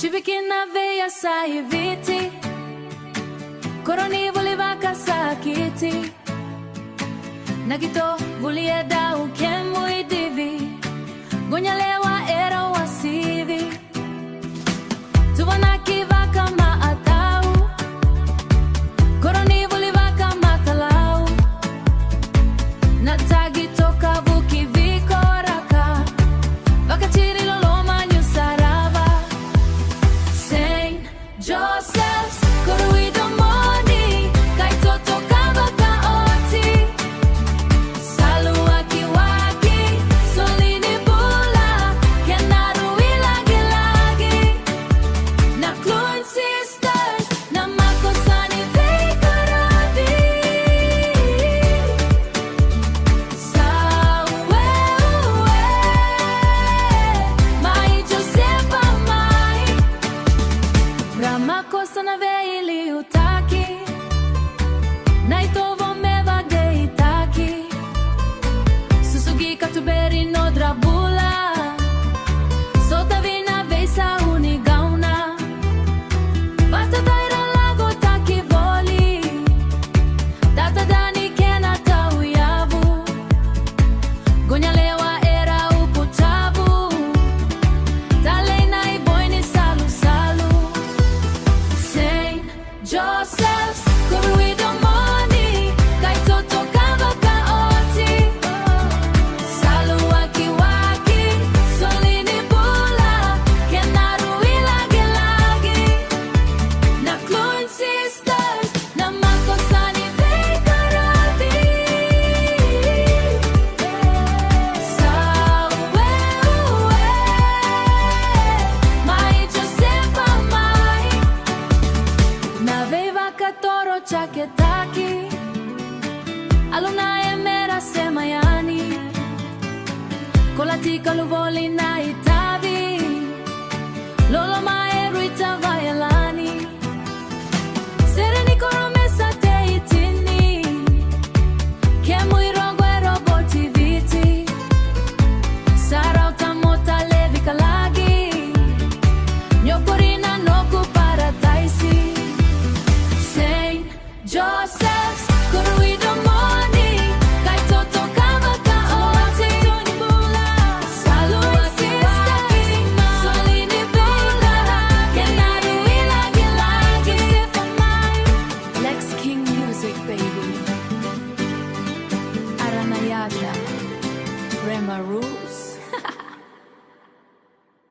Chibikina veia sai viti, koroni voleva kasakiti, nagito vulieda ukemu idivi, gonyalewa era wasivi, tuvanaki vaka maatau, koroni voleva kamakalau, natagi toka vuki vikoraka, vaka chiri loloma nyusarava. St Jos, RUI DOMONI, kai toto kava kaoti, salu waki waki, solini bula, kenaru ilagi lagi, na Clun sisters, na makosani veikarabi, sa uwe uwe, mai Josepa mai, ramakosa na veili utaki, naitovo meva deitaki, susugi katuberi no drabula, sotavina veisa unigauna, vata taira lago taki voli, tata dani kena tauyavu, gonyalewa era uputavu, talena iboini salu salu. St Joseph's, RUI DOMONI, kai toto kava kaoti, salu waki waki, solini bula, kenaru ilagi lagi, na Clun sisters, na makosani veikarabi, sa uwe uwe, mai Josepa mai, na veiva katoro chaketaki, aluna emera semayani, kolatika luvoli na ita.